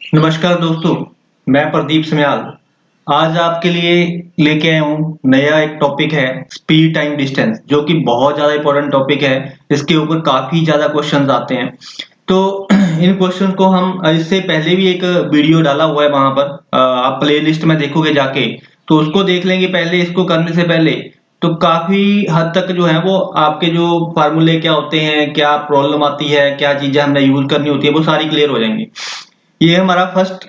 नमस्कार दोस्तों, मैं प्रदीप समयाल। आज आपके लिए लेके आया हूँ नया एक टॉपिक है स्पीड टाइम डिस्टेंस, जो कि बहुत ज़्यादा इंपॉर्टेंट टॉपिक है। इसके ऊपर काफ़ी ज़्यादा क्वेश्चंस आते हैं। तो इन क्वेश्चन को हम इससे पहले भी एक वीडियो डाला हुआ है वहाँ पर, आप प्ले लिस्ट में देखोगे जाके तो उसको देख लेंगे पहले, इसको करने से पहले। तो काफ़ी हद तक जो है वो आपके जो फार्मूले क्या होते हैं, क्या प्रॉब्लम आती है, क्या चीज़ें हमने यूज़ करनी होती है, वो सारी क्लियर हो जाएंगी। ये हमारा फर्स्ट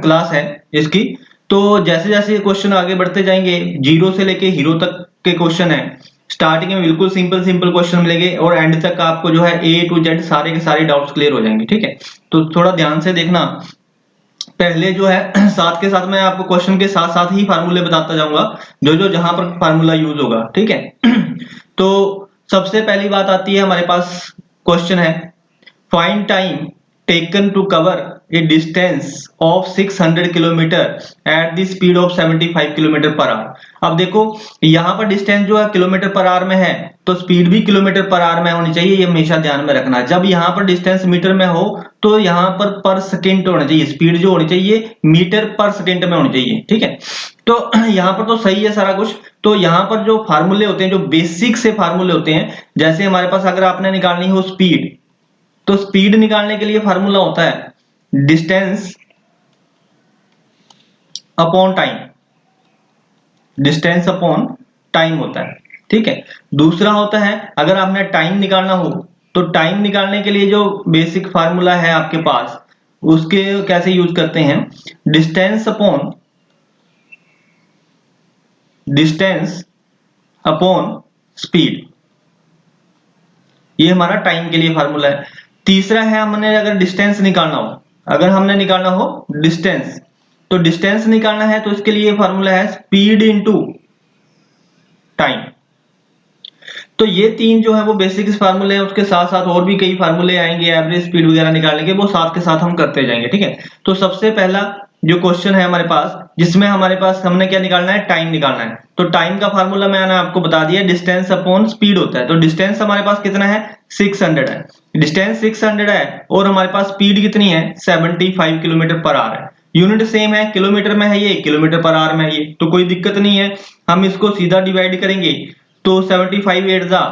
क्लास है इसकी। तो जैसे जैसे क्वेश्चन आगे बढ़ते जाएंगे, जीरो से लेके हीरो तक के क्वेश्चन है। स्टार्टिंग में बिल्कुल सिंपल सिंपल क्वेश्चन मिलेंगे और एंड तक आपको जो है ए टू जेड सारे के सारे डाउट्स क्लियर हो जाएंगे। ठीक है, तो थोड़ा ध्यान से देखना। पहले जो है साथ के साथ मैं आपको क्वेश्चन के साथ साथ ही फार्मूले बताता जाऊंगा, जो जो जहां पर फार्मूला यूज होगा। ठीक है तो सबसे पहली बात आती है, हमारे पास क्वेश्चन है, find time taken to cover a distance of 600 kilometre at the speed of 75 kilometre per our. अब देखो, यहाँ पर डिस्टेंस जो है किलोमीटर पर आवर में है, तो स्पीड भी किलोमीटर पर आवर में होनी चाहिए। ये हमेशा ध्यान में रखना। जब यहाँ पर डिस्टेंस मीटर में हो तो यहाँ पर सेकेंड होना चाहिए, स्पीड जो होनी चाहिए मीटर पर सेकेंड में होनी चाहिए। ठीक है, तो यहाँ पर तो सही है सारा कुछ। तो यहाँ पर जो फार्मूले होते हैं, जो बेसिक से फार्मूले होते हैं, जैसे हमारे पास अगर आपने निकालनी हो स्पीड, तो स्पीड निकालने के लिए फार्मूला होता है distance upon time. Distance upon time होता है। ठीक है, दूसरा होता है अगर आपने टाइम निकालना हो, तो टाइम निकालने के लिए जो बेसिक फार्मूला है आपके पास, उसके कैसे यूज करते हैं, distance upon distance upon speed. ये हमारा टाइम के लिए फार्मूला है। तीसरा है, हमने अगर डिस्टेंस निकालना हो, अगर हमने निकालना हो डिस्टेंस, तो डिस्टेंस निकालना है तो इसके लिए फार्मूला है स्पीड इनटू टाइम। तो ये तीन जो है वो बेसिक फार्मूले हैं। उसके साथ साथ और भी कई फार्मूले आएंगे एवरेज स्पीड वगैरह निकालने के, वो साथ के साथ हम करते जाएंगे। ठीक है, तो सबसे पहला जो क्वेश्चन है हमारे पास, जिसमें हमारे पास हमने क्या निकालना है, टाइम निकालना है। तो टाइम का फार्मूला मैंने आपको बता दिया, डिस्टेंस अपॉन स्पीड होता है। तो डिस्टेंस हमारे पास कितना है, 600 है। डिस्टेंस 600 है और हमारे पास स्पीड कितनी है, 75 किलोमीटर पर आवर है। यूनिट सेम है, किलोमीटर में है ये, किलोमीटर पर आवर में है ये, तो कोई दिक्कत नहीं है। हम इसको सीधा डिवाइड करेंगे तो 75 एट जा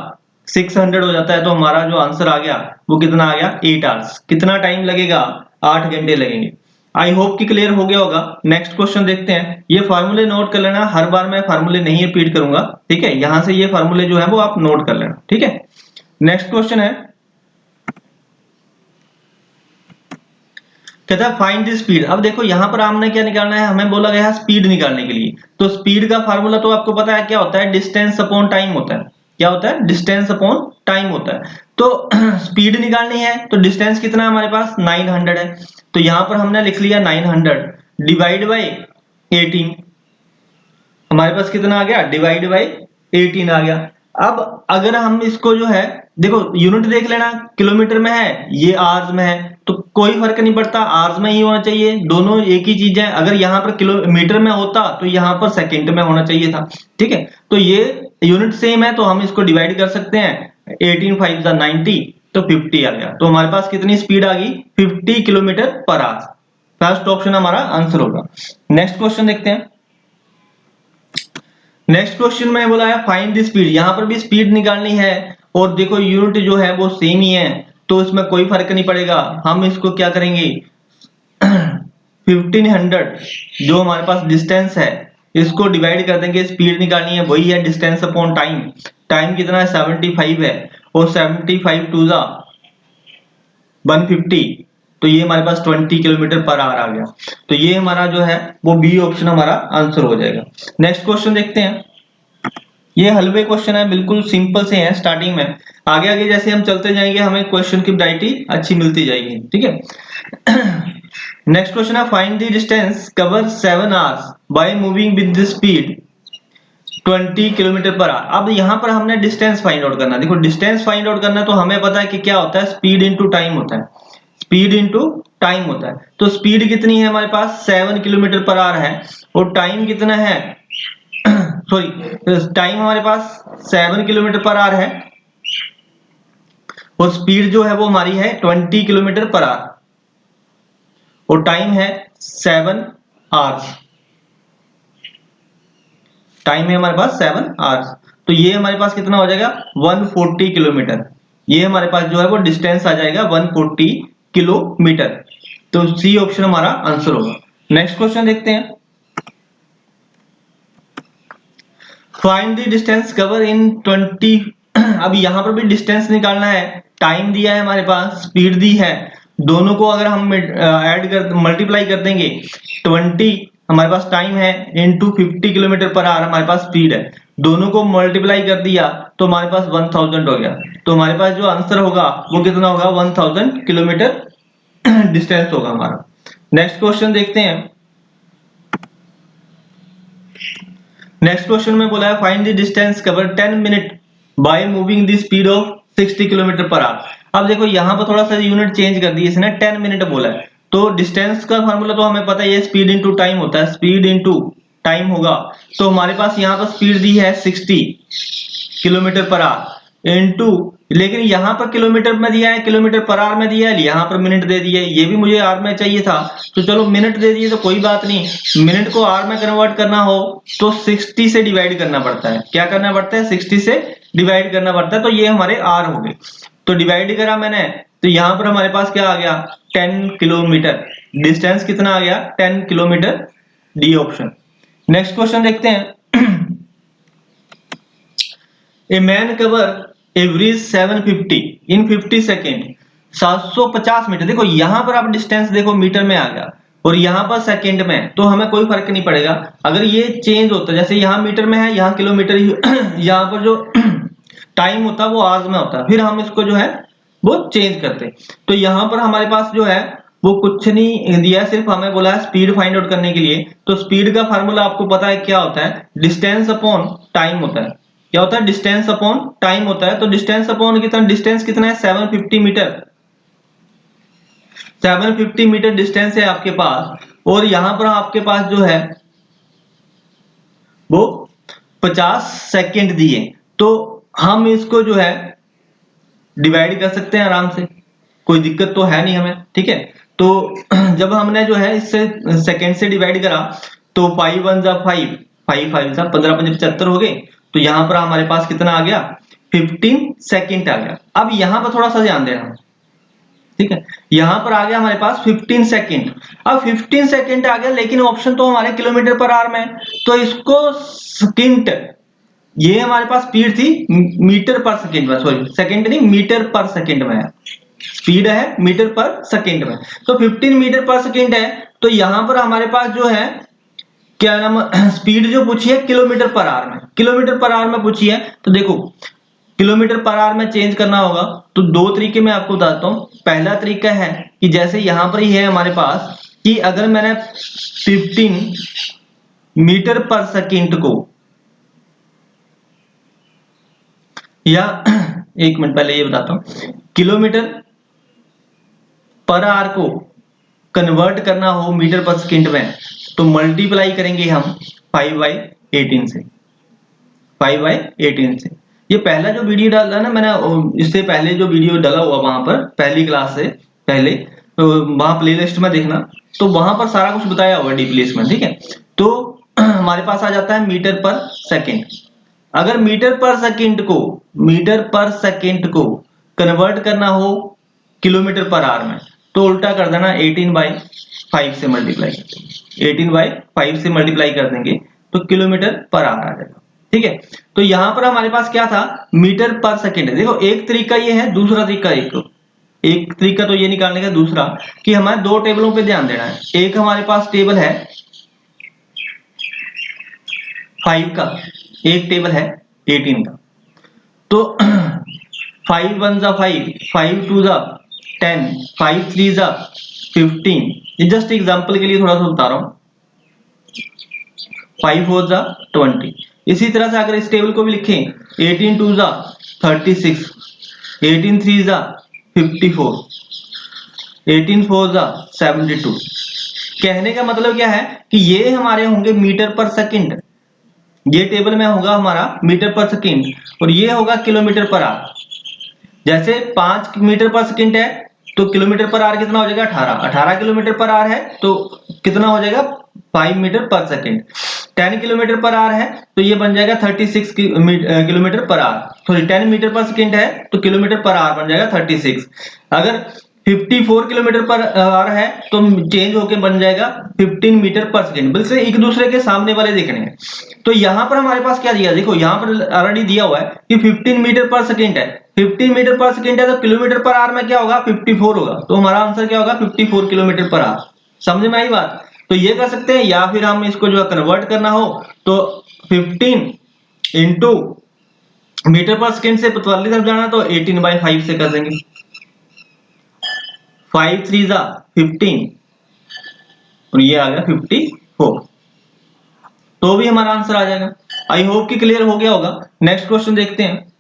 600 हो जाता है। तो हमारा जो आंसर आ गया वो कितना आ गया, 8 आवर्स। कितना टाइम लगेगा, 8 घंटे लगेंगे। आई होप कि क्लियर हो गया होगा। नेक्स्ट क्वेश्चन देखते हैं। ये फार्मूले नोट कर लेना, हर बार मैं फार्मूले नहीं रिपीट करूंगा। ठीक है, यहां से ये फार्मूले जो है वो आप नोट कर लेना। ठीक है, नेक्स्ट क्वेश्चन है, कहता है फाइंड द स्पीड। अब देखो यहाँ पर हमने क्या निकालना है, हमें बोला गया है स्पीड निकालने के लिए। तो स्पीड का फार्मूला तो आपको पता है क्या होता है, डिस्टेंस अपॉन टाइम होता है। क्या होता है, डिस्टेंस अपॉन टाइम होता है। तो स्पीड निकालनी है तो डिस्टेंस कितना है हमारे पास, 900 है। तो यहाँ पर हमने लिख लिया 900 डिवाइड बाई 18। हमारे पास कितना आ गया, डिवाइड बाई 18 आ गया। अब अगर हम इसको जो है, देखो यूनिट देख लेना, किलोमीटर में है, ये आवर्स में है, तो कोई फर्क नहीं पड़ता, आवर्स में ही होना चाहिए, दोनों एक ही चीज है। अगर यहाँ पर किलोमीटर में होता तो यहाँ पर सेकंड में होना चाहिए था। ठीक है, तो ये यूनिट सेम है तो हम इसको डिवाइड कर सकते हैं। 18 5 जा 90, तो 50 आ गया। तो हमारे पास कितनी स्पीड आ गई, 50 kilometre per our. First option हमारा आंसर होगा। नेक्स्ट क्वेश्चन देखते हैं। नेक्स्ट क्वेश्चन में बोला है फाइंड द स्पीड। यहां पर भी स्पीड निकालनी है और देखो यूनिट जो है वो सेम ही है, तो इसमें कोई फर्क नहीं पड़ेगा। हम इसको क्या करेंगे 1500 जो हमारे पास डिस्टेंस है, इसको डिवाइड कर देंगे। स्पीड निकालनी है, वही है डिस्टेंस अपॉन टाइम। टाइम कितना है, 75 है, और 75 टू जा 150, तो ये हमारे पास 20 किलोमीटर पर आवर आ गया। तो ये हमारा जो है वो बी ऑप्शन हमारा आंसर हो जाएगा। नेक्स्ट क्वेश्चन देखते हैं। ये हलवे क्वेश्चन है, बिल्कुल सिंपल से है स्टार्टिंग में। आगे आगे जैसे हम चलते जाएंगे हमें क्वेश्चन की वैरायटी अच्छी मिलती जाएगी। ठीक है, नेक्स्ट क्वेश्चन है find the distance cover 7 hours by moving with the speed 20 kilometre per our. अब यहाँ पर हमने डिस्टेंस फाइंड आउट करना है। देखो डिस्टेंस फाइंड आउट करना है तो हमें पता है कि क्या होता है, स्पीड इनटू टाइम होता है। स्पीड इनटू टाइम होता है। तो स्पीड कितनी है हमारे पास, 7 किलोमीटर पर आवर है, और टाइम कितना है सॉरी, टाइम हमारे पास 7 किलोमीटर पर आवर है, और स्पीड जो है वो हमारी है 20 किलोमीटर पर आवर। और टाइम है 7 आवर्स। टाइम है हमारे पास 7 आवर्स। तो ये हमारे पास कितना हो जाएगा 140 किलोमीटर। ये हमारे पास जो है वो डिस्टेंस आ जाएगा 140 किलोमीटर। तो सी ऑप्शन हमारा आंसर होगा। नेक्स्ट क्वेश्चन देखते हैं। Find the distance cover in 20। अब यहां पर भी डिस्टेंस निकालना है, टाइम दिया है हमारे पास, स्पीड दी है, दोनों को अगर हम ऐड कर मल्टीप्लाई कर देंगे 20 हमारे पास टाइम है इनटू 50 किलोमीटर पर आवर हमारे पास स्पीड है, दोनों को मल्टीप्लाई कर दिया तो हमारे पास 1000 हो गया। तो हमारे पास जो आंसर होगा वो कितना होगा 1000 किलोमीटर डिस्टेंस होगा हमारा। नेक्स्ट क्वेश्चन देखते हैं। नेक्स्ट क्वेश्चन में बोला है find the distance cover 10 minute by moving the speed of 60 kilometre per our. अब देखो यहाँ पर थोड़ा सा यूनिट चेंज कर दी इसने, 10 मिनट बोला है। तो डिस्टेंस का फार्मूला तो हमें पता है, स्पीड इनटू टाइम होता है, स्पीड इनटू टाइम होगा। तो हमारे पास यहाँ पर स्पीड दी है 60 किलोमीटर पर आवर इनटू, लेकिन यहाँ पर किलोमीटर में दिया है, किलोमीटर पर आवर में दिया है, यहाँ पर मिनट दे दिया है, ये भी मुझे आवर में चाहिए था। तो चलो मिनट दे दिए तो कोई बात नहीं, मिनट को आवर में कन्वर्ट करना हो तो 60 से डिवाइड करना पड़ता है। क्या करना पड़ता है 60 से डिवाइड करना पड़ता है। तो ये हमारे आर हो गए, तो डिवाइड करा मैंने, तो यहाँ पर हमारे पास क्या आ गया 10 किलोमीटर। डिस्टेंस कितना आ गया 10 kilometre, D option. Next question देखते हैं। A man cover average 750 in 50 second. 750 metre. देखो यहां पर आप डिस्टेंस देखो मीटर में आ गया और यहां पर सेकेंड में, तो हमें कोई फर्क नहीं पड़ेगा। अगर ये चेंज होता जैसे यहाँ मीटर में है, यहाँ किलोमीटर, यहाँ पर जो टाइम होता है वो आवर्स में होता है, फिर हम इसको जो है वो चेंज करते। तो यहाँ पर हमारे पास जो है वो कुछ नहीं दिया, सिर्फ हमें बोला है स्पीड फाइंड आउट करने के लिए। तो स्पीड का फार्मूला आपको पता है क्या होता है, डिस्टेंस अपॉन टाइम होता है। क्या होता है डिस्टेंस अपॉन टाइम होता है। तो डिस्टेंस अपॉन कितना, डिस्टेंस कितना है 750 मीटर। 750 मीटर डिस्टेंस है आपके पास, और यहां पर आपके पास जो है वो 50 सेकंड दिए, तो हम इसको जो है डिवाइड कर सकते हैं आराम से, कोई दिक्कत तो है नहीं हमें, ठीक है। तो जब हमने जो है इससे सेकंड से डिवाइड करा तो 5 1 जा 5, 5 5 जा 15 5 75 हो गए। तो यहां पर हमारे पास कितना आ गया 15 सेकंड आ गया। अब यहां पर थोड़ा सा ध्यान देना, ठीक है, यहां पर आ गया हमारे पास 15 सेकंड। अब 15 सेकंड आ गया, लेकिन ऑप्शन तो हमारे किलोमीटर पर आवर में, तो इसको सेकंड, ये हमारे पास स्पीड थी मीटर पर सेकंड में, सॉरी सेकंड नहीं मीटर पर सेकंड में है, स्पीड है मीटर पर सेकंड में। तो 15 मीटर पर सेकंड है, तो यहां पर हमारे पास जो है क्या नाम, स्पीड जो पूछी है किलोमीटर पर आवर में, किलोमीटर पर आवर में पूछी है। तो देखो किलोमीटर पर आवर में चेंज करना होगा, तो दो तरीके मैं आपको बताता हूं। पहला तरीका है कि जैसे यहां पर ही है हमारे पास कि अगर मैंने 15 मीटर पर सेकंड को, या एक मिनट पहले ये बताता हूं, किलोमीटर पर आवर को कन्वर्ट करना हो मीटर पर सेकंड में, तो मल्टीप्लाई करेंगे हम 5/18 से, 5/18 से। ये पहला जो वीडियो डाला ना मैंने, इससे पहले जो वीडियो डाला हुआ वहां पर पहली क्लास से पहले, तो वहां प्लेलिस्ट में देखना, तो वहां पर सारा कुछ बताया हुआ डीपली इसमें, ठीक है। तो हमारे पास आ जाता है मीटर पर सेकंड। अगर मीटर पर सेकंड को, मीटर पर सेकंड को कन्वर्ट करना हो किलोमीटर पर आवर में, तो उल्टा कर देना 18/5 से मल्टीप्लाई कर देंगे, 18/5 से मल्टीप्लाई कर देंगे तो किलोमीटर पर आवर आ जाएगा, ठीक है। तो यहां पर हमारे पास क्या था मीटर पर सेकंड है। देखो एक तरीका ये है, दूसरा तरीका एक तरीका तो ये निकालने का, दूसरा कि हमारे दो टेबलों पे ध्यान देना है। एक हमारे पास टेबल है 5 का, एक टेबल है 18 का। तो 5 1 जा 5, 5 2 जा 10, 5 3 जा 15। ये जस्ट एग्जांपल के लिए थोड़ा सा बता रहा हूं। 5 4 जा 20। इसी तरह से अगर इस टेबल को भी लिखें 18 2 जा 36, 18 3 जा 54, 18 4 जा 72। कहने का मतलब क्या है कि ये हमारे होंगे मीटर पर सेकंड, ये टेबल में होगा हमारा मीटर पर सेकंड, और ये होगा किलोमीटर पर आवर। जैसे 5 मीटर पर सेकंड है तो किलोमीटर पर आवर कितना हो जाएगा 18 किलोमीटर पर आवर है तो कितना हो जाएगा 5 metre per second. 10 kilometre per our है तो ये बन जाएगा 36 kilometre per hour, sorry 10 metre per second है तो किलोमीटर पर आवर बन जाएगा 36। अगर 54 किलोमीटर पर आवर है तो चेंज होके बन जाएगा 15 मीटर पर सेकेंड। बिल्कुल एक दूसरे के सामने वाले देखने हैं। तो यहाँ पर हमारे पास क्या दिया, देखो यहाँ पर ऑलरेडी दिया हुआ है कि 15 मीटर पर सेकेंड है, 15 मीटर पर सेकेंड है तो किलोमीटर पर आवर में क्या होगा 54 होगा, तो हमारा आंसर क्या होगा 54 किलोमीटर पर आवर। समझ में आई बात? तो ये कर सकते हैं, या फिर हम इसको जो है कन्वर्ट करना हो तो 15 इंटू मीटर पर सेकेंड से 45 तरफ जाना तो 18/5 से कर देंगे। 5 3 जा 15 और ये आ गया 54, तो भी हमारा आंसर आ जाएगा। आई होप कि क्लियर हो गया होगा। नेक्स्ट क्वेश्चन देखते हैं।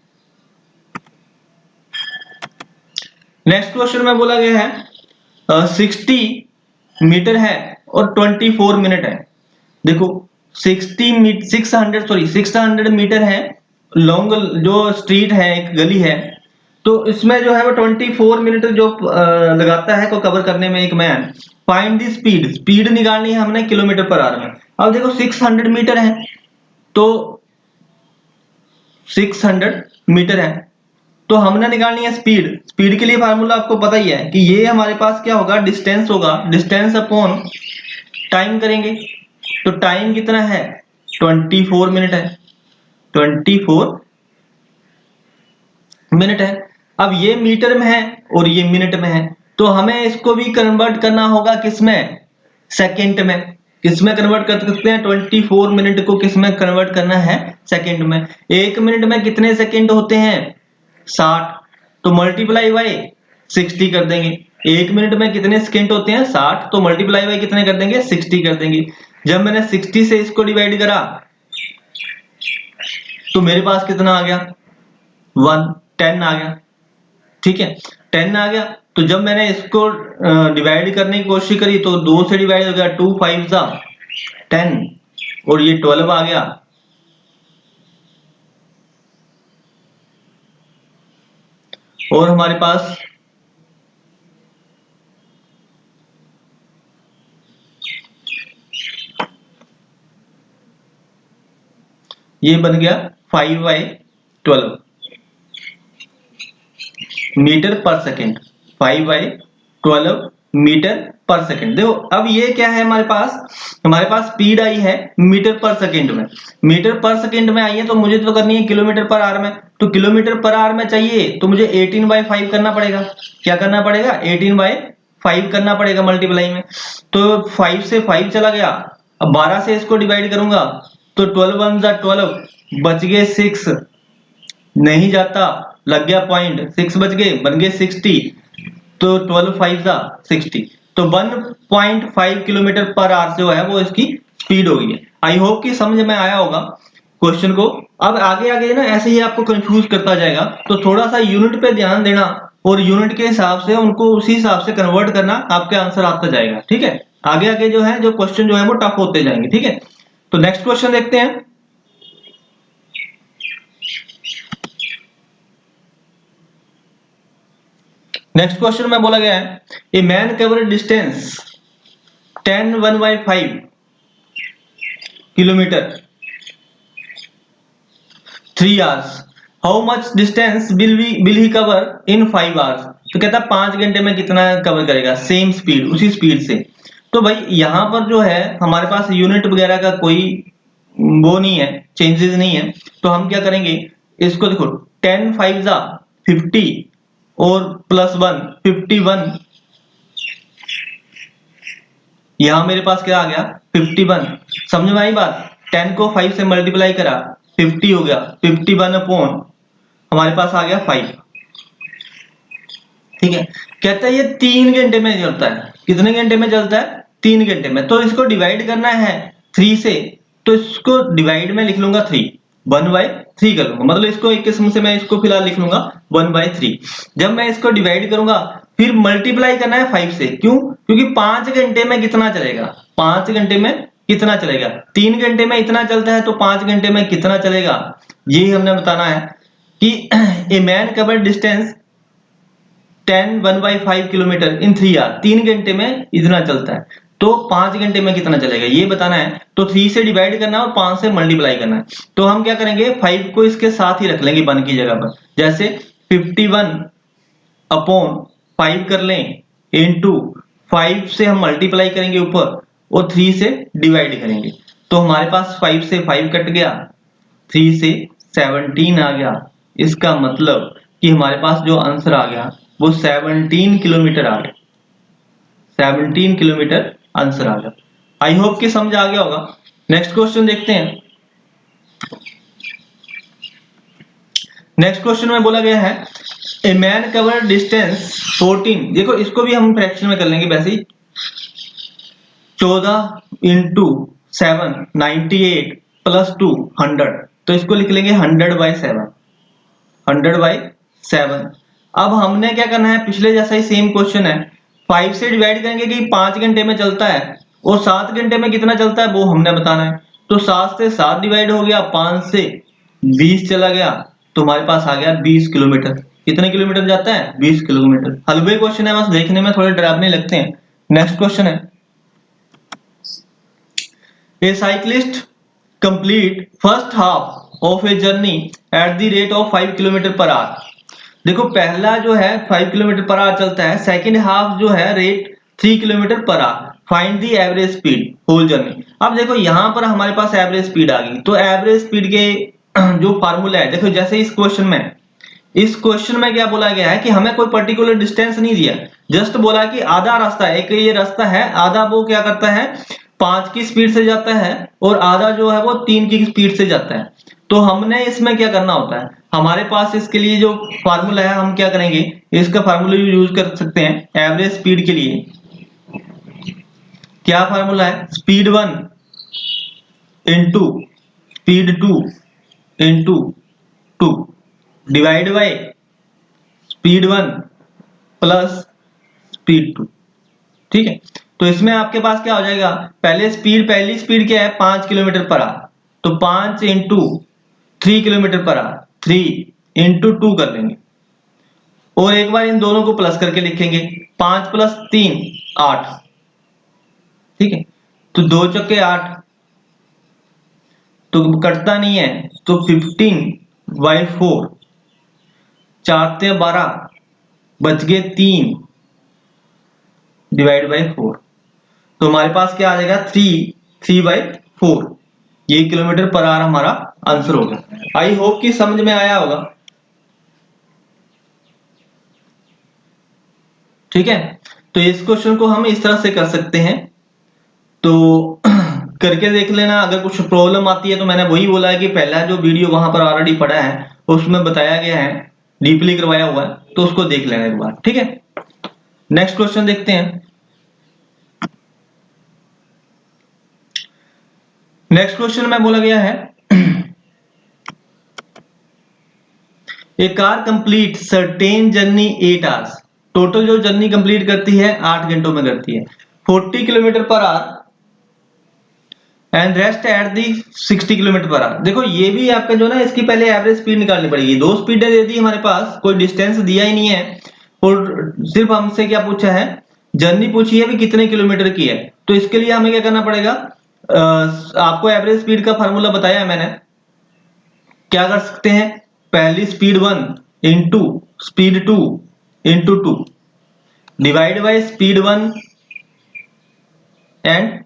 नेक्स्ट क्वेश्चन में बोला गया है 60 मीटर है और 24 मिनट है। देखो 600 मीटर है लॉन्ग जो स्ट्रीट है, एक गली है, तो इसमें जो है वो 24 मिनट जो लगाता है को कवर करने में एक man. Find the speed, speed निकालनी है हमने किलोमीटर पर आवर में। अब देखो 600 मीटर है तो 600 मीटर है तो हमने निकालनी है स्पीड। स्पीड के लिए फार्मूला आपको पता ही है कि ये हमारे पास क्या होगा, डिस्टेंस होगा, डिस्टेंस अपॉन टाइम करेंगे। तो टाइम कितना है 24 मिनट है, 24 मिनट है। अब ये मीटर में है और ये मिनट में है तो हमें इसको भी कन्वर्ट करना होगा किसमें, सेकंड में। किसमें कन्वर्ट कर सकते हैं, 24 मिनट को किसमें कन्वर्ट करना है, सेकंड में। एक मिनट में कितने सेकंड होते हैं 60, तो मल्टीप्लाई बाय 60 कर देंगे। एक मिनट में कितने सेकंड होते हैं 60, तो मल्टीप्लाई बाय कितने कर देंगे 60 कर देंगे। जब मैंने 60 से इसको डिवाइड करा तो मेरे पास कितना आ गया 10 आ गया। ठीक है 10 आ गया। तो जब मैंने इसको डिवाइड करने की कोशिश करी तो 2 से डिवाइड हो गया, 2 5 जा 10 और ये 12 आ गया। और हमारे पास ये बन गया 5/12 metre per second, 5/12 metre per second. देखो अब ये क्या है हमारे पास स्पीड आई है मीटर पर सेकेंड में, मीटर पर सेकेंड में आई है तो मुझे तो करनी है किलोमीटर पर आवर में। तो किलोमीटर पर आवर में चाहिए तो मुझे 18/5 करना पड़ेगा। क्या करना पड़ेगा 18/5 करना पड़ेगा मल्टीप्लाई में। तो 5 से 5 चला गया, अब 12 से इसको डिवाइड करूंगा तो 12 1 जा 12, बच गए 6, नहीं जाता, लग गया पॉइंट, 6 बच गए, बन गए 60, तो 12 5 जा 60, तो 1.5 किलोमीटर पर आवर जो है वो इसकी स्पीड होगी। आई होप कि समझ में आया होगा क्वेश्चन को। अब आगे आगे ना ऐसे ही आपको कंफ्यूज करता जाएगा, तो थोड़ा सा यूनिट पे ध्यान देना और यूनिट के हिसाब से उनको उसी हिसाब से कन्वर्ट करना, आपके आंसर आता जाएगा। ठीक है, आगे आगे जो है जो क्वेश्चन जो है वो टफ होते जाएंगे। ठीक है, तो नेक्स्ट क्वेश्चन देखते हैं। नेक्स्ट क्वेश्चन में बोला गया है ए man cover distance 10 1/5 kilometre 3 hours, how much distance will he cover in 5 hours. तो कहता है 5 घंटे में कितना कवर करेगा, सेम स्पीड, उसी स्पीड से। तो भाई यहाँ पर जो है हमारे पास यूनिट वगैरह का कोई वो नहीं है, चेंजेस नहीं है। तो हम क्या करेंगे, इसको देखो 10 5 जा 50 और +1 51, यहां मेरे पास क्या आ गया 51। समझ में आई बात, 10 को 5 से मल्टीप्लाई करा 50 हो गया, 51 अपॉन हमारे पास आ गया 5। ठीक है, कहता है ये 3 घंटे में चलता है। कितने घंटे में चलता है 3 घंटे में। तो इसको डिवाइड करना है 3 से, तो इसको डिवाइड में लिख लूंगा 3, 1/3 कर लूंगा, मतलब इसको एक किस्म से मैं इसको फिलहाल लिख लूंगा 1/3। जब मैं इसको डिवाइड करूंगा फिर मल्टीप्लाई करना है 5 से। क्यों, क्योंकि 5 घंटे में कितना चलेगा, 5 घंटे में कितना चलेगा, 3 घंटे में इतना चलता है तो 5 घंटे में कितना चलेगा, यही हमने बताना है कि a man cover distance 1/5 kilometre in 3 hour, 3 घंटे में इतना चलता है, तो 5 घंटे में कितना चलेगा ये बताना है। तो 3 से डिवाइड करना है और 5 से मल्टीप्लाई करना है। तो हम क्या करेंगे, 5 को इसके साथ ही रख लेंगे 1 की जगह पर, जैसे 51/5 कर लें, इंटू 5 से हम मल्टीप्लाई करेंगे ऊपर और 3 से डिवाइड करेंगे। तो हमारे पास 5 से 5 कट गया, 3 से 17 आ गया। इसका मतलब कि हमारे पास जो आंसर आ गया वो 17 किलोमीटर आ गया, 17 किलोमीटर आंसर आ गया। आई होप कि समझ आ गया होगा। नेक्स्ट क्वेश्चन देखते हैं। नेक्स्ट क्वेश्चन में बोला गया है ए मैन कवर डिस्टेंस 14, देखो इसको भी हम फ्रैक्शन में कर लेंगे वैसे ही, 14 इंटू 7 98 प्लस 2 100, तो इसको लिख लेंगे 100/7, 100/7। अब हमने क्या करना है, पिछले जैसा ही सेम क्वेश्चन है, 5 से डिवाइड करेंगे कि 5 घंटे में चलता है और 7 घंटे में कितना चलता है वो हमने बताना है। तो 7 से 7 डिवाइड हो गया, 5 से 20 चला गया, तो हमारे पास आ गया 20 किलोमीटर। कितने किलोमीटर जाता है, 20 किलोमीटर। हलवे क्वेश्चन है, बस देखने में थोड़े डरावने लगते हैं। नेक्स्ट क्वेश्चन है, a cyclist complete first half of a journey at the rate of 5 kilometre per hour. देखो पहला जो है 5 किलोमीटर पर आवर चलता है, सेकंड हाफ जो है rate 3 kilometre per hour. Find the average speed whole journey. अब देखो यहां पर हमारे पास एवरेज स्पीड आ गई, तो एवरेज स्पीड के जो फार्मूला है, देखो जैसे इस क्वेश्चन में क्या बोला गया है कि हमें कोई पर्टिकुलर डिस्टेंस नहीं दिया, जस्ट बोला कि आधा रास्ता है, एक ये रास्ता है, आधा वो क्या करता है 5 की स्पीड से जाता है और आधा जो है वो 3 की स्पीड से जाता है। तो हमने इसमें क्या करना होता है, हमारे पास इसके लिए जो फार्मूला है हम क्या करेंगे, इसका फार्मूला यूज कर सकते हैं एवरेज स्पीड के लिए। क्या फार्मूला है, speed 1 into speed 2 into 2 divide by speed 1 plus speed 2। ठीक है, तो इसमें आपके पास क्या हो जाएगा, पहली स्पीड क्या है 5 किलोमीटर पर आवर, तो 5 into 3 kilometre per our, 3 into 2 कर लेंगे और एक बार इन दोनों को प्लस करके लिखेंगे, 5 प्लस 3 8। ठीक है, तो 2 चौके 8, तो कटता नहीं है, तो 15/4, 4 से 12 बच गए 3 डिवाइड बाई 4। तो हमारे पास क्या आ जाएगा 3/4, ये किलोमीटर पर आवर हमारा आंसर होगा। आई होप कि समझ में आया होगा। ठीक है, तो इस क्वेश्चन को हम इस तरह से कर सकते हैं, तो करके देख लेना। अगर कुछ प्रॉब्लम आती है तो मैंने वही बोला है कि पहला जो वीडियो वहां पर ऑलरेडी पड़ा है उसमें बताया गया है, डीपली करवाया हुआ है, तो उसको देख लेना एक बार। ठीक है, नेक्स्ट क्वेश्चन देखते हैं। नेक्स्ट क्वेश्चन में बोला गया है a car complete certain journey 8 hours, total जो जर्नी कंप्लीट करती है 8 घंटों में करती है, 40 kilometre per hour and rest at the 60 kilometre per hour. देखो ये भी आपका जो ना, इसकी पहले एवरेज स्पीड निकालनी पड़ेगी। दो स्पीडें दे दी हमारे पास, कोई डिस्टेंस दिया ही नहीं है और सिर्फ हमसे क्या पूछा है, जर्नी पूछी है भी कितने किलोमीटर की है। तो इसके लिए हमें क्या करना पड़ेगा, आपको एवरेज स्पीड का फार्मूला बताया है मैंने। क्या कर सकते हैं, पहली speed 1 into speed 2 into 2 divide by speed 1 and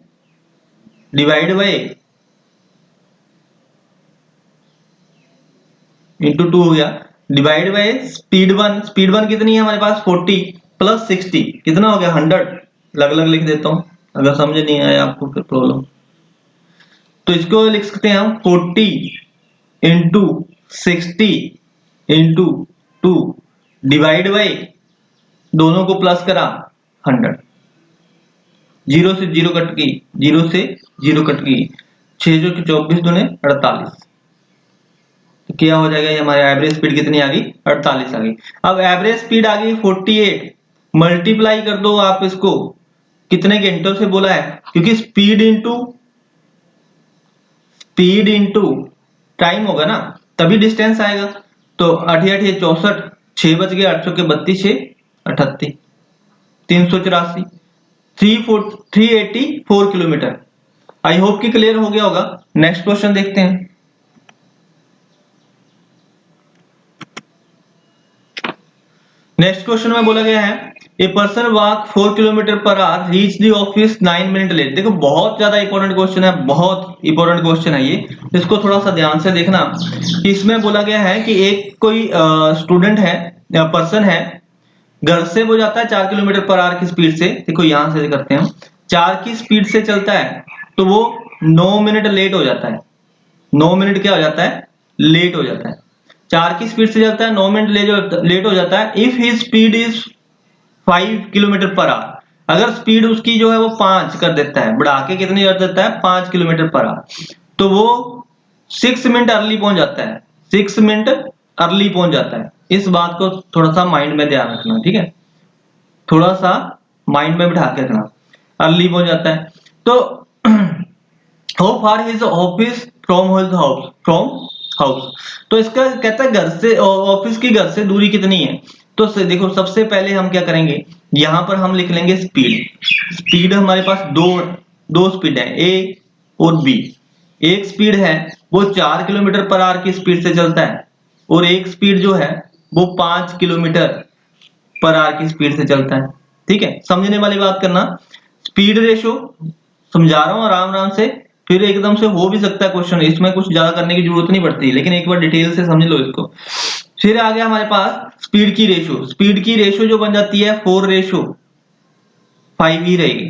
divide by into 2 हो गया, डिवाइड बाई स्पीड 1। स्पीड 1 कितनी है हमारे पास 40 प्लस 60 कितना हो गया 100। अलग अलग लिख देता हूं अगर समझ नहीं आया आपको फिर प्रॉब्लम। तो इसको लिख सकते हैं हम 40 इंटू 60 इंटू 2 डिवाइड बाई, दोनों को प्लस करा 100, जीरो से जीरो कट गई, जीरो से जीरो कट गई, 6 जो 24 दूने 48, तो क्या हो जाएगा, ये हमारी एवरेज स्पीड कितनी आ गई 48 आ गई। अब एवरेज स्पीड आ गई 48, मल्टीप्लाई कर दो आप इसको, कितने घंटों से बोला है, क्योंकि स्पीड इंटू टाइम होगा ना तभी डिस्टेंस आएगा। तो 8 8 64, 6 बच गए, 8 के 32, 6 38, 384, 384 किलोमीटर। आई होप कि क्लियर हो गया होगा। नेक्स्ट क्वेश्चन देखते हैं। नेक्स्ट क्वेश्चन में बोला गया है a person walk 4 kilometre per hour reach the office 9 minute late. देखो बहुत ज्यादा इंपॉर्टेंट क्वेश्चन है, बहुत इंपॉर्टेंट क्वेश्चन है ये, इसको थोड़ा सा ध्यान से देखना। इसमें बोला गया है कि एक कोई स्टूडेंट है या पर्सन है, घर से वो जाता है 4 किलोमीटर पर आवर की स्पीड से। देखो यहां से करते हैं, 4 की स्पीड से चलता है तो वो 9 मिनट लेट हो जाता है। 9 मिनट क्या हो जाता है? लेट हो जाता है। 4 की स्पीड से चलता है, 9 मिनट लेट हो जाता है if his speed is 5 kilometre per our. अगर स्पीड उसकी जो है वो 5 कर देता है, बढ़ा के कितनी कर देता है? 5 किलोमीटर पर आवर, तो वो 6 मिनट अर्ली पहुंच जाता है। 6 मिनट अर्ली पहुंच जाता है। इस बात को थोड़ा सा माइंड में ध्यान रखना, ठीक है? थोड़ा सा माइंड में बिठा के रखना, अर्ली पहुंच जाता है। तो how far his office from his house, from house, तो इसका कहता है घर से ऑफिस की घर से दूरी कितनी है। तो देखो सबसे पहले हम क्या करेंगे, यहां पर हम लिख लेंगे स्पीड। स्पीड हमारे पास दो स्पीड है, ए और बी। एक स्पीड है वो 4 किलोमीटर पर आवर की स्पीड से चलता है, और एक स्पीड जो है वो 5 किलोमीटर पर आवर की स्पीड से चलता है। ठीक है, समझने वाली बात करना। स्पीड रेशो समझा रहा हूं आराम आराम से, फिर एकदम से हो भी सकता है क्वेश्चन, इसमें कुछ ज्यादा करने की जरूरत नहीं पड़ती, लेकिन एक बार डिटेल से समझ लो इसको। फिर आ गया हमारे पास स्पीड की रेशो। स्पीड की रेशो जो बन जाती है 4:5 ही रहेगी।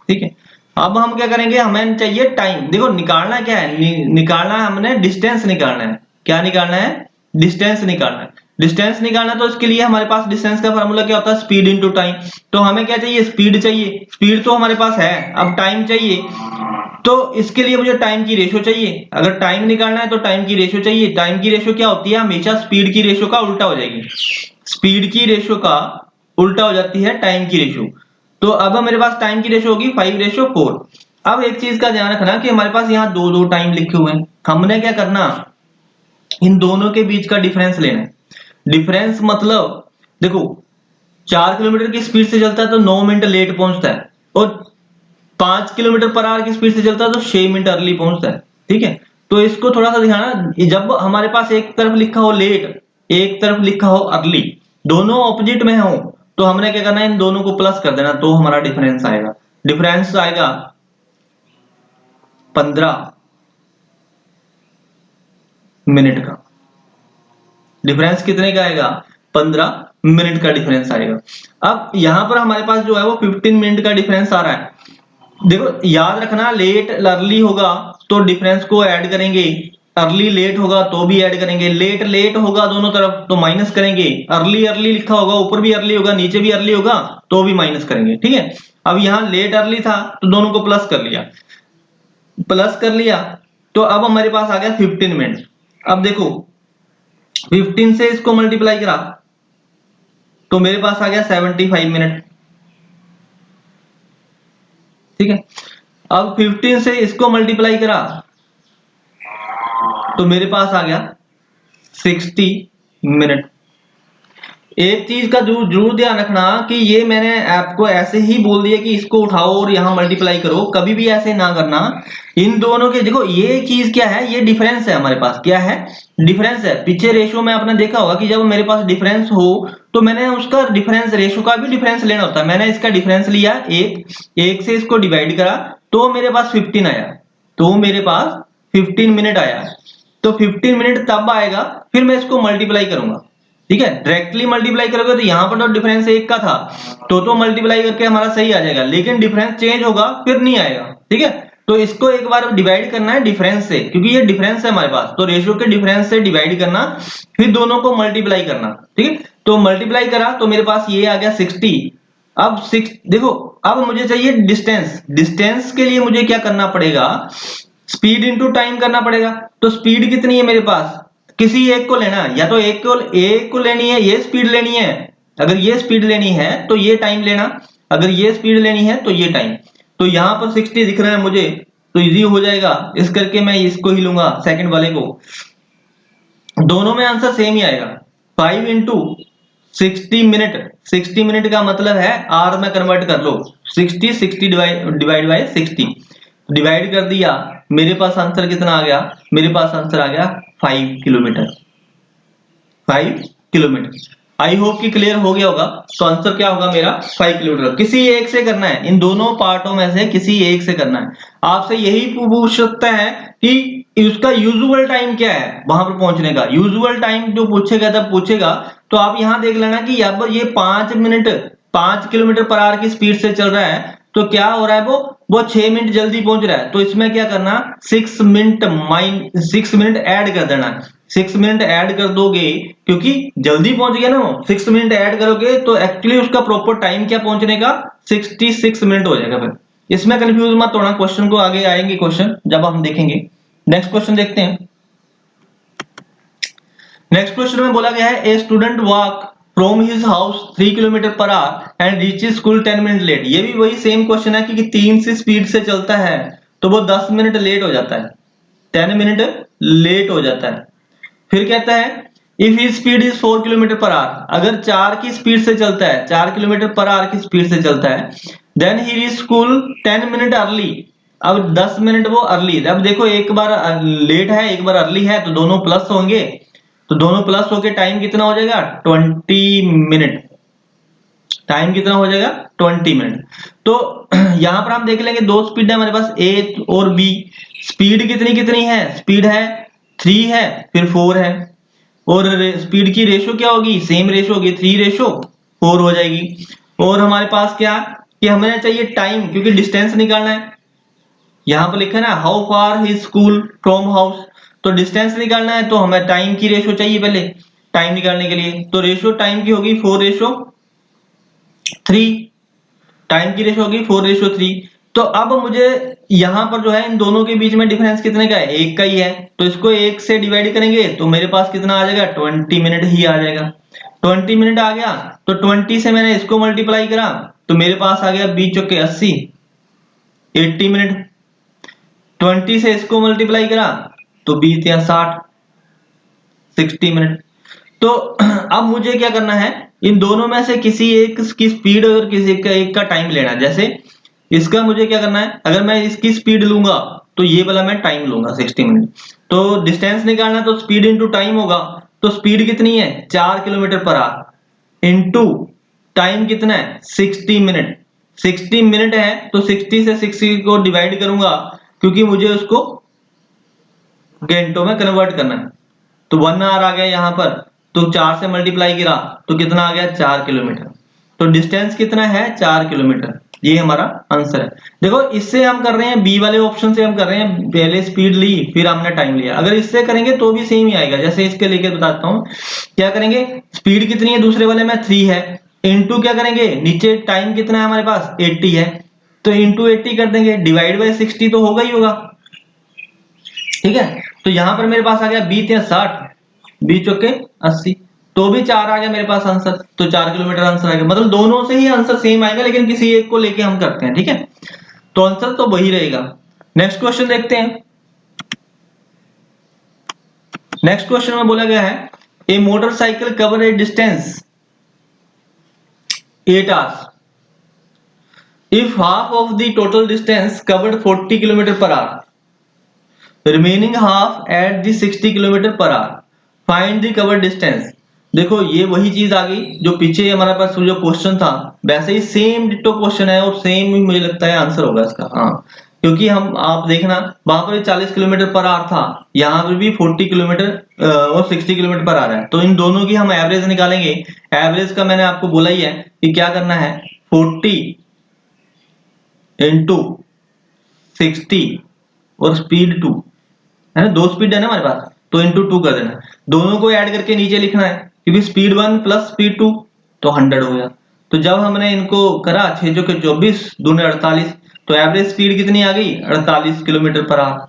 ठीक है, अब हम क्या करेंगे, हमें चाहिए टाइम। देखो निकालना क्या है, निकालना है हमने डिस्टेंस निकालना है। क्या निकालना है? डिस्टेंस निकालना है। डिस्टेंस निकालना, तो इसके लिए हमारे पास डिस्टेंस का फार्मूला क्या होता है? Speed into time. तो हमें क्या चाहिए? स्पीड चाहिए। स्पीड तो हमारे पास है, अब टाइम चाहिए, तो इसके लिए मुझे टाइम की रेशो चाहिए। अगर टाइम निकालना है तो टाइम की रेशो चाहिए। टाइम की रेशो क्या होती है? हमेशा स्पीड की रेशो का उल्टा हो जाएगी। स्पीड की रेशो का उल्टा हो जाती है टाइम की रेशो। तो अब मेरे पास टाइम की रेशो होगी 5:4। अब एक चीज का ध्यान रखना कि हमारे पास यहाँ दो दो टाइम लिखे हुए हैं, हमने क्या करना, इन दोनों के बीच का डिफरेंस लेना है। डिफरेंस मतलब देखो 4 किलोमीटर की स्पीड से चलता है तो 9 मिनट लेट पहुंचता है, और 5 किलोमीटर पर आवर की स्पीड से चलता है तो 6 मिनट अर्ली पहुंचता है। ठीक है, तो इसको थोड़ा सा दिखाना, जब हमारे पास एक तरफ लिखा हो लेट, एक तरफ लिखा हो अर्ली, दोनों ऑपोजिट में हो, तो हमने क्या करना है, इन दोनों को प्लस कर देना, तो हमारा डिफरेंस आएगा। डिफरेंस आएगा 15 मिनट का। डिफरेंस कितने का आएगा? 15 मिनट का डिफरेंस आएगा। अब यहां पर हमारे पास जो है वो 15 मिनट का डिफरेंस आ रहा है। देखो याद रखना, लेट अर्ली होगा तो डिफरेंस को ऐड करेंगे, अर्ली लेट होगा तो भी ऐड करेंगे। लेट लेट होगा दोनों तरफ तो माइनस करेंगे, अर्ली अर्ली लिखा होगा ऊपर भी अर्ली होगा नीचे भी अर्ली होगा तो भी माइनस करेंगे। ठीक है, अब यहां लेट अर्ली था तो दोनों को प्लस कर लिया, प्लस कर लिया, तो अब हमारे पास आ गया 15 मिनट। अब देखो 15 से इसको मल्टीप्लाई करा तो मेरे पास आ गया 75 मिनट। ठीक है, अब 15 से इसको मल्टीप्लाई करा तो मेरे पास आ गया 60 मिनट। एक चीज का जरूर ध्यान रखना कि ये मैंने आपको ऐसे ही बोल दिया कि इसको उठाओ और यहां मल्टीप्लाई करो, कभी भी ऐसे ना करना। इन दोनों के देखो ये चीज क्या है, ये डिफरेंस है हमारे पास। क्या है? डिफरेंस है। पीछे रेशियो में आपने देखा होगा कि जब मेरे पास डिफरेंस हो तो मैंने उसका डिफरेंस, रेशियो का भी डिफरेंस लेना होता है। मैंने इसका डिफरेंस लिया, एक से इसको डिवाइड करा तो मेरे पास 15 आया, तो मेरे पास 15 मिनट आया। तो 15 मिनट तब आएगा, फिर मैं इसको मल्टीप्लाई करूंगा। ठीक है, डायरेक्टली मल्टीप्लाई करोगे तो यहां पर तो डिफरेंस एक का था, तो मल्टीप्लाई करके हमारा सही आ जाएगा, लेकिन डिफरेंस चेंज होगा फिर नहीं आएगा। ठीक है, तो इसको एक बार डिवाइड करना है डिफरेंस से, क्योंकि ये डिफरेंस है हमारे पास, तो रेशियो के डिफरेंस से डिवाइड करना, फिर दोनों को मल्टीप्लाई करना। ठीक है, तो मल्टीप्लाई करा तो मेरे पास ये आ गया 60। अब 6 देखो, अब मुझे चाहिए डिस्टेंस। डिस्टेंस के लिए मुझे क्या करना पड़ेगा? स्पीड इंटू टाइम करना पड़ेगा। तो स्पीड कितनी है मेरे पास? किसी एक को लेना है, या तो एक को लेनी है, ये स्पीड लेनी है। अगर ये स्पीड लेनी है तो ये टाइम लेना, अगर ये स्पीड लेनी है तो ये टाइम। तो यहां पर 60 दिख रहा है मुझे, तो इजी हो जाएगा, इस करके मैं इसको ही लूंगा, सेकंड वाले को। दोनों में आंसर सेम ही आएगा, 5 इंटू 60 मिनट का मतलब है आर में कन्वर्ट कर लो। 60 डिवाइड बाय 60 डिवाइड कर दिया, मेरे पास आंसर कितना आ गया? मेरे पास आंसर आ गया 5 किलोमीटर। 5 किलोमीटर। आई होप कि क्लियर हो गया होगा। तो आंसर क्या होगा मेरा? 5 किलोमीटर। किसी एक से करना है, इन दोनों पार्टों में से किसी एक से करना है। आपसे यही पूछ सकता है कि उसका यूजुअल टाइम क्या है वहां पर पहुंचने का। यूजुअल टाइम जो पूछेगा तब पूछेगा, तो आप यहां देख लेना कि यहाँ पर ये 5 मिनट 5 किलोमीटर पर आवर की स्पीड से चल रहा है, तो क्या हो रहा है वो 6 मिनट जल्दी पहुंच रहा है। तो इसमें क्या करना, 6 मिनट ऐड कर देना। 6 मिनट ऐड कर दोगे, क्योंकि जल्दी पहुंच गया ना वो। 6 मिनट ऐड करोगे तो एक्चुअली उसका प्रॉपर टाइम क्या पहुंचने का? 66 मिनट हो जाएगा। फिर इसमें कंफ्यूज मत होना, क्वेश्चन को आगे आएंगे क्वेश्चन जब हम देखेंगे। नेक्स्ट क्वेश्चन देखते हैं। नेक्स्ट क्वेश्चन में बोला गया है a student walk from his house 3 kilometre per hour and reaches school 10 minute late. ये भी वही सेम क्वेश्चन है कि 3 से स्पीड से चलता है तो वो 10 मिनट लेट हो जाता है, 10 मिनट लेट हो जाता है। फिर कहता है if his speed is 4 kilometre per our, अगर 4 की स्पीड से चलता है, 4 किलोमीटर पर आवर की स्पीड से चलता है, then he reach school 10 minute early. अब 10 मिनट वो अर्ली। अब देखो, एक बार लेट है एक बार अर्ली है, तो दोनों प्लस होंगे, तो दोनों प्लस होके टाइम कितना हो जाएगा? 20 मिनट। टाइम कितना हो जाएगा? 20 मिनट। तो यहां पर हम देख लेंगे दो स्पीड है हमारे पास, ए और बी। स्पीड कितनी कितनी है? स्पीड है 3 है, फिर 4 है। और स्पीड की रेशो क्या होगी? सेम रेशो होगी, 3:4 हो जाएगी। और हमारे पास क्या कि हमें चाहिए टाइम, क्योंकि डिस्टेंस निकालना है। यहां पर लिखा है ना how far his school from house, तो डिस्टेंस निकालना है, तो हमें टाइम की रेशो चाहिए पहले टाइम निकालने के लिए। तो रेशो टाइम की होगी 4:3। टाइम की रेशो होगी 4:3। तो अब मुझे यहां पर जो है इन दोनों के बीच में डिफरेंस कितने का है? एक का ही है। तो इसको एक से डिवाइड करेंगे तो मेरे पास कितना आ जाएगा? 20 मिनट ही आ जाएगा। 20 मिनट आ गया, तो 20 से मैंने इसको मल्टीप्लाई करा तो मेरे पास आ गया 20 चौके 80, 80 मिनट। 20 से इसको मल्टीप्लाई करा तो 20 या 60, 60 मिनट। तो अब मुझे क्या करना है, इन दोनों में से किसी एक की स्पीड और किसी का एक का टाइम लेना है। जैसे इसका मुझे क्या करना है, अगर मैं इसकी स्पीड लूंगा तो ये वाला मैं टाइम लूंगा 60 मिनट। तो डिस्टेंस निकालना तो स्पीड इंटू टाइम होगा। तो स्पीड कितनी है? 4 kilometre per our into time कितना है? 60 मिनट। 60 मिनट है तो 60 से 60 को डिवाइड करूंगा, क्योंकि मुझे उसको घंटों में कन्वर्ट करना है। तो 1 आवर आ गया यहाँ पर, तो 4 से मल्टीप्लाई करा तो कितना आ गया? 4 किलोमीटर। तो डिस्टेंस कितना है? 4 किलोमीटर। ये हमारा आंसर है। देखो, इससे हम कर रहे हैं, बी वाले ऑप्शन से हम कर रहे हैं, पहले स्पीड ली फिर हमने टाइम लिया। अगर इससे करेंगे तो भी सेम ही आएगा। जैसे इसके लेके बताता हूँ, क्या करेंगे, स्पीड कितनी है दूसरे वाले में? 3 है। इंटू क्या करेंगे, नीचे टाइम कितना है हमारे पास? 80 है, तो इंटू 80 कर देंगे, डिवाइड बाय 60 तो होगा ही होगा। ठीक है, तो यहां पर मेरे पास आ गया 20 या 60, 20 चौके 80, तो भी 4 आ गया मेरे पास आंसर। तो 4 किलोमीटर आंसर आ गया। मतलब दोनों से ही आंसर सेम आएगा, लेकिन किसी एक को लेके हम करते हैं। ठीक है, तो आंसर तो वही रहेगा। नेक्स्ट क्वेश्चन देखते हैं। नेक्स्ट क्वेश्चन में बोला गया है a motorcycle cover a distance 8 hours if half of the total distance covered 40 kilometre per hour, remaining half at the 60 kilometre per hour, find the cover distance. देखो, ये वही चीज आ गई जो पीछे हमारे पास जो क्वेश्चन था, वैसे ही सेम डिट्टो क्वेश्चन है और सेम ही मुझे लगता है आंसर होगा इसका। हाँ, क्योंकि हम आप देखना वहां पर 40 किलोमीटर पर आवर था, यहाँ पर भी 40 किलोमीटर और 60 किलोमीटर पर आ रहा है। तो इन दोनों की हम एवरेज निकालेंगे। एवरेज का मैंने आपको बोला ही है कि क्या करना है, 40 इंटू 60 और स्पीड 2 है ना, दो स्पीड है ना हमारे पास, तो इंटू 2 कर देना। दोनों को ऐड करके नीचे लिखना है, क्योंकि स्पीड 1 प्लस स्पीड 2 तो 100 हो गया। तो जब हमने इनको करा 6 चौके 24 दूने 48, तो एवरेज स्पीड कितनी आ गई? 48 kilometre per hour.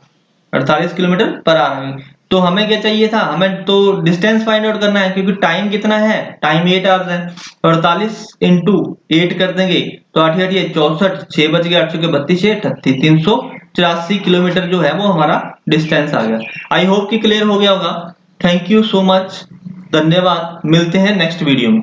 48 kilometre per hour आ गई। तो हमें क्या चाहिए था, हमें तो डिस्टेंस फाइंड आउट करना है, क्योंकि टाइम कितना है? टाइम 8 आवर्स है। 48 इंटू 8 कर देंगे तो 8 8 64, 6 बच गए, 8 चौके 32, 6 38, 384 किलोमीटर जो है वो हमारा डिस्टेंस आ गया। आई होप कि क्लियर हो गया होगा। थैंक यू सो मच, धन्यवाद। मिलते हैं नेक्स्ट वीडियो में।